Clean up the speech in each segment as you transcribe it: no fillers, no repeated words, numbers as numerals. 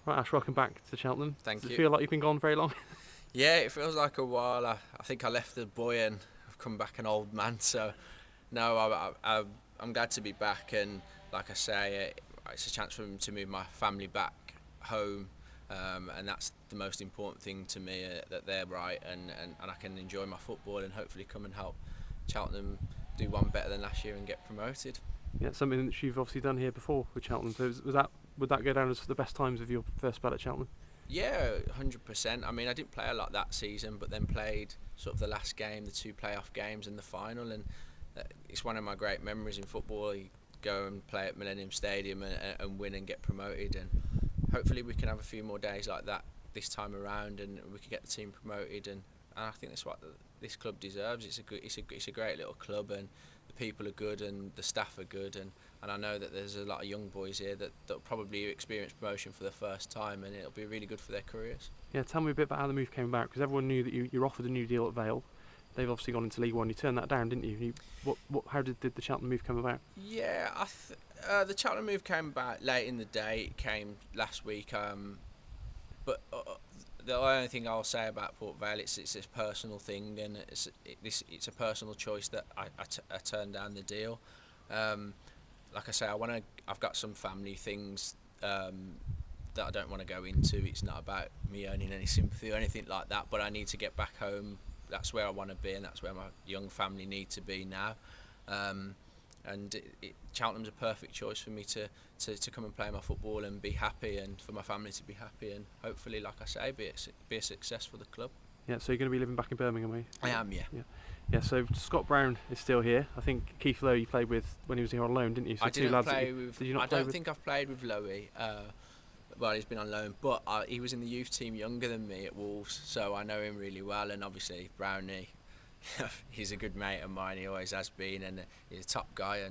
Right, Ash, welcome back to Cheltenham. Thank Does you. it feel like you've been gone very long? Yeah, it feels like a while. I think I left a boy and I've come back an old man. So, no, I'm glad to be back. And like I say, it's a chance for me to move my family back home. And that's the most important thing to me, that they're right and I can enjoy my football and hopefully come and help Cheltenham do one better than last year and get promoted. Yeah, something that you've obviously done here before with Cheltenham. So would that go down as the best times of your first spell at Cheltenham? Yeah, 100%. I mean, I didn't play a lot that season, but then played sort of the last game, the 2 playoff games and the final, and it's one of my great memories in football. You go and play at Millennium Stadium and win and get promoted, and hopefully we can have a few more days like that this time around, and we can get the team promoted, and I think that's what this club deserves. It's a great little club, and the people are good and the staff are good, and I know that there's a lot of young boys here that'll probably experience promotion for the first time, and it'll be really good for their careers. Yeah, tell me a bit about how the move came about, because everyone knew that you're offered a new deal at Vale. They've obviously gone into League One. You turned that down, didn't you? How did the Cheltenham move come about? Yeah, the Cheltenham move came about late in the day. It came last week, but the only thing I'll say about Port Vale, it's a personal thing, and it's a personal choice that I turned down the deal. Like I say, I've got some family things that I don't want to go into. It's not about me earning any sympathy or anything like that, but I need to get back home. That's where I want to be, and that's where my young family need to be now. And Cheltenham's a perfect choice for me to come and play my football and be happy, and for my family to be happy, and hopefully, like I say, be a success for the club. Yeah, so you're going to be living back in Birmingham, are you? I am, yeah. Yeah, so Scott Brown is still here. I think Keith Lowe you played with when he was here on loan, didn't you? So I didn't play with. Did you not? I don't think I've played with Lowe. Well, he's been on loan, but he was in the youth team younger than me at Wolves, so I know him really well. And obviously Brownie, he's a good mate of mine. He always has been, and he's a top guy.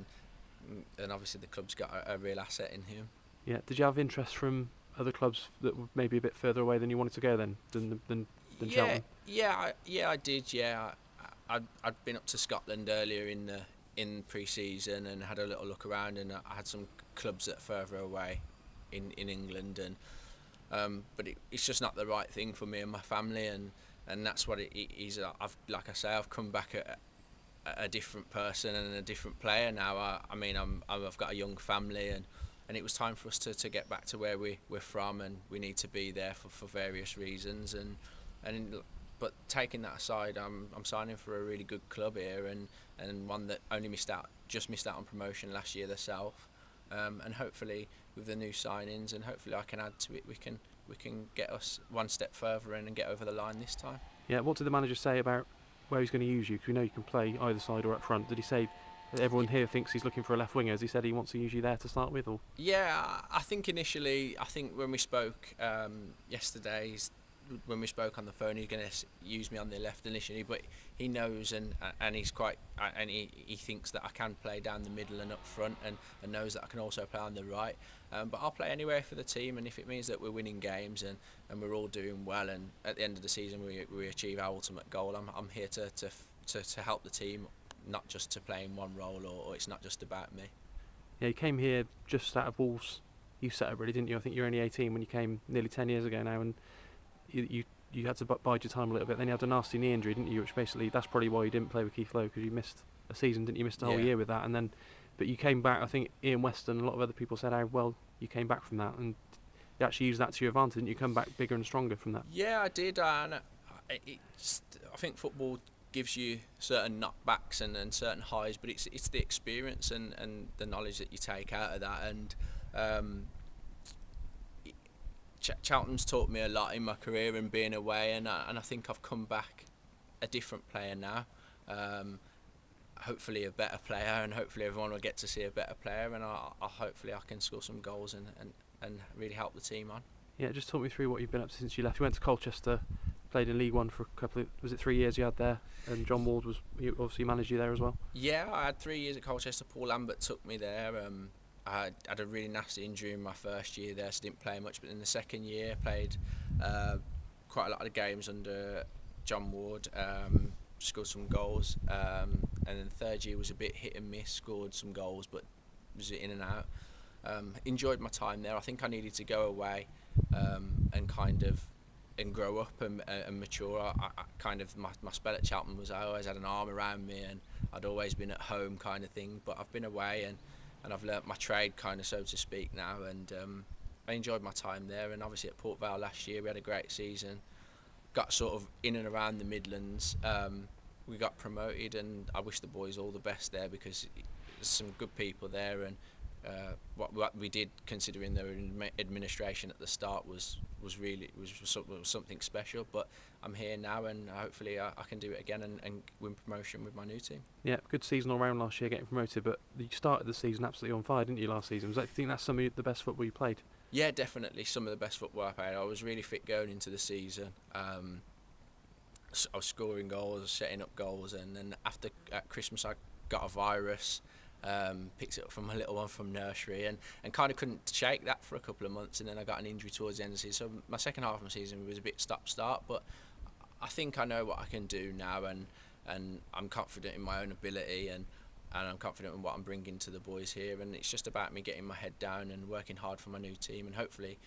And obviously the club's got a real asset in him. Yeah. Did you have interest from other clubs that were maybe a bit further away than you wanted to go than Cheltenham? Yeah, I did. Yeah, I'd been up to Scotland earlier in pre-season and had a little look around, and I had some clubs that are further away in England, and but it's just not the right thing for me and my family, and that's what it is. I've come back a different person and a different player now. I've got a young family, and it was time for us to get back to where we're from, and we need to be there for various reasons, but taking that aside, I'm signing for a really good club here, and one that just missed out on promotion last year themselves, and hopefully with the new signings, and hopefully I can add to it, we can get us one step further and get over the line this time. Yeah, what did the manager say about where he's going to use you? Because we know you can play either side or up front. Did he say that everyone here thinks he's looking for a left winger? Has he said he wants to use you there to start with? Or? Yeah, I think initially, when we spoke yesterday, when we spoke on the phone, he's going to use me on the left initially, but he knows and he's quite and he thinks that I can play down the middle and up front, and knows that I can also play on the right. But I'll play anywhere for the team, and if it means that we're winning games and we're all doing well, and at the end of the season we achieve our ultimate goal, I'm here to help the team, not just to play in one role, or it's not just about me. Yeah, you came here just out of Wolves. You set up really, didn't you? I think you were only 18 when you came nearly 10 years ago now, and you had to bide your time a little bit. Then you had a nasty knee injury, didn't you? Which basically, that's probably why you didn't play with Keith Lowe, because you missed a season, didn't you? Missed a whole year with that, and then, but you came back. I think Ian Weston and a lot of other people said how well you came back from that, and you actually used that to your advantage, didn't you? Come back bigger and stronger from that. Yeah, I did, and I think football gives you certain knockbacks and certain highs, but it's the experience and the knowledge that you take out of that, and Cheltenham's taught me a lot in my career and being away, and I think I've come back a different player now, hopefully a better player, and hopefully everyone will get to see a better player, and hopefully I can score some goals and really help the team on. Yeah, just talk me through what you've been up to since you left. You went to Colchester, played in League One for a couple of, was it 3 years you had there, and John Ward obviously managed you there as well? Yeah, I had 3 years at Colchester. Paul Lambert took me there. I had a really nasty injury in my first year there, so didn't play much, but in the second year played quite a lot of games under John Ward, scored some goals, and then the third year was a bit hit and miss, scored some goals but was in and out. Enjoyed my time there. I think I needed to go away and kind of and grow up and mature. I kind of my spell at Cheltenham was I always had an arm around me, and I'd always been at home kind of thing. But I've been away, and I've learnt my trade kind of, so to speak, now, and I enjoyed my time there. And obviously at Port Vale last year we had a great season, got sort of in and around the Midlands. We got promoted, and I wish the boys all the best there, because there's some good people there, and what we did, considering their administration at the start, was something special. But I'm here now, and hopefully I can do it again and win promotion with my new team. Yeah, good season all round last year, getting promoted. But you started the season absolutely on fire, didn't you, last season? Do you think that's some of the best football you played? Yeah, definitely some of the best football I played. I was really fit going into the season. I was scoring goals, setting up goals, and then at Christmas I got a virus. Picked it up from a little one from nursery, and kind of couldn't shake that for a couple of months, and then I got an injury towards the end of the season. So my second half of the season was a bit stop-start, but I think I know what I can do now, and I'm confident in my own ability, and I'm confident in what I'm bringing to the boys here, and it's just about me getting my head down and working hard for my new team, and hopefully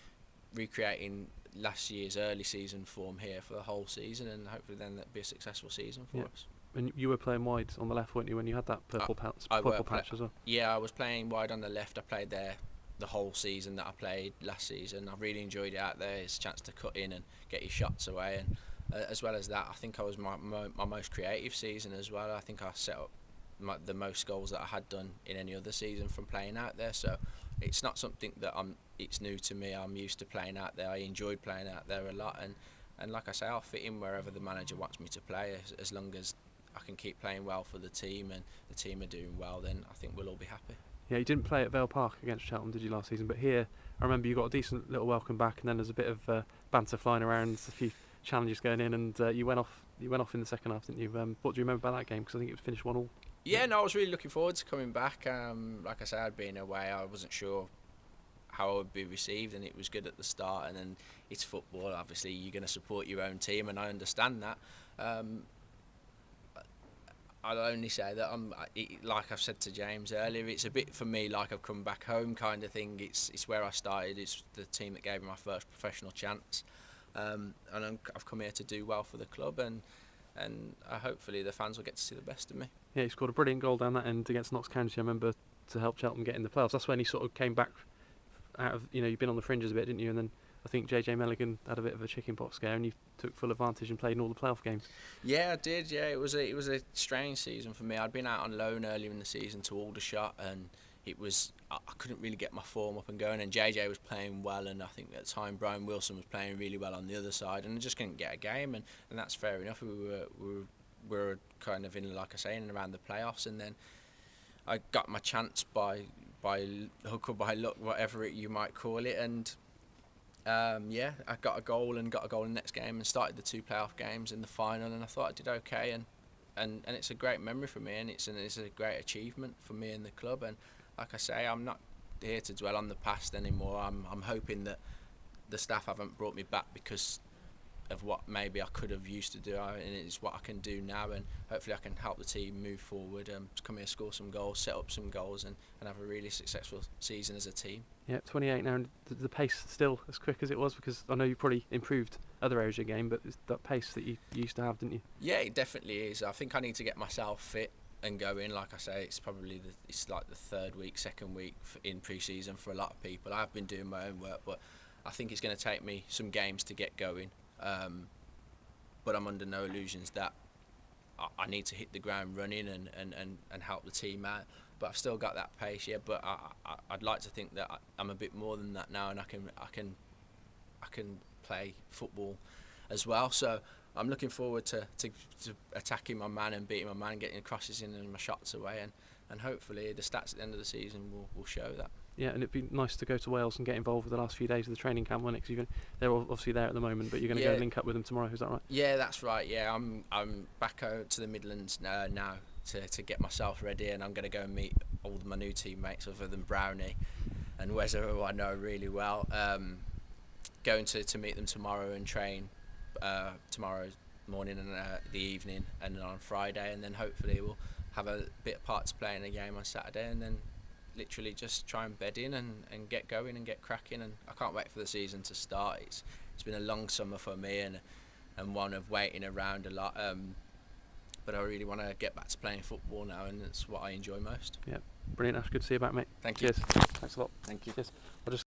recreating last year's early season form here for the whole season, and hopefully then that'll be a successful season for us. And you were playing wide on the left, weren't you, when you had that purple patch as well? Yeah, I was playing wide on the left. I played there the whole season that I played last season. I really enjoyed it out there. It's a chance to cut in and get your shots away, and as well as that, I think I was my most creative season as well. I think I set up the most goals that I had done in any other season from playing out there. So it's not something that it's new to me. I'm used to playing out there. I enjoyed playing out there a lot, and like I say, I'll fit in wherever the manager wants me to play, as long as I can keep playing well for the team, and the team are doing well, then I think we'll all be happy. Yeah, you didn't play at Vale Park against Cheltenham, did you, last season? But here, I remember you got a decent little welcome back, and then there's a bit of banter flying around, a few challenges going in, and you went off in the second half, didn't you? What do you remember about that game? Because I think it was finished 1-1. Yeah, no, I was really looking forward to coming back. Like I said, I'd been away. I wasn't sure how I would be received, and it was good at the start, and then it's football. Obviously, you're going to support your own team, and I understand that. I'll only say that like I've said to James earlier, it's a bit for me like I've come back home kind of thing. It's where I started. It's the team that gave me my first professional chance, and I've come here to do well for the club, and hopefully the fans will get to see the best of me. Yeah, he scored a brilliant goal down that end against Notts County, I remember, to help Cheltenham get in the playoffs. That's when he sort of came back out of, you've been on the fringes a bit, didn't you? And then I think JJ Milligan had a bit of a chicken pox scare, and you took full advantage and played in all the playoff games. Yeah, I did. Yeah, it was a strange season for me. I'd been out on loan earlier in the season to Aldershot, and I couldn't really get my form up and going. And JJ was playing well, and I think at the time Brian Wilson was playing really well on the other side, and I just couldn't get a game. And that's fair enough. We were kind of in, like I say, in and around the playoffs, and then I got my chance by hook or by luck, whatever you might call it, and. I got a goal in the next game, and started the 2 playoff games in the final, and I thought I did okay, and it's a great memory for me, and it's a great achievement for me and the club. And like I say, I'm not here to dwell on the past anymore. I'm hoping that the staff haven't brought me back because of what maybe I could have used to do, and it's what I can do now, and hopefully I can help the team move forward, come here, score some goals, set up some goals, and have a really successful season as a team. Yeah, 28 now, and the pace still as quick as it was, because I know you probably improved other areas of your game, but it's that pace that you used to have, didn't you? Yeah, it definitely is. I think I need to get myself fit and go in. Like I say, it's probably it's like the second week in pre-season for a lot of people. I've been doing my own work, but I think it's going to take me some games to get going. But I'm under no illusions that I need to hit the ground running and help the team out. But I've still got that pace, yeah. But I'd like to think that I'm a bit more than that now, and I can play football as well. So I'm looking forward to attacking my man and beating my man, getting crosses in and my shots away, and hopefully the stats at the end of the season will show that. Yeah, and it'd be nice to go to Wales and get involved with the last few days of the training camp, wouldn't it? Because they're obviously there at the moment, but you're going to go link up with them tomorrow, is that right? Yeah, that's right. Yeah, I'm back out to the Midlands now to get myself ready, and I'm going to go and meet all my new teammates other than Brownie and Wezza, who I know really well. Going to meet them tomorrow and train tomorrow morning and the evening, and then on Friday, and then hopefully we'll have a bit of part to play in the game on Saturday, and then literally just try and bed in and get going and get cracking, and I can't wait for the season to start. It's been a long summer for me and one of waiting around a lot, but I really want to get back to playing football now, and it's what I enjoy most. Yeah, brilliant. That's good to see you back, mate. Thank you. Cheers. Thanks a lot. Thank you. Cheers. I'll just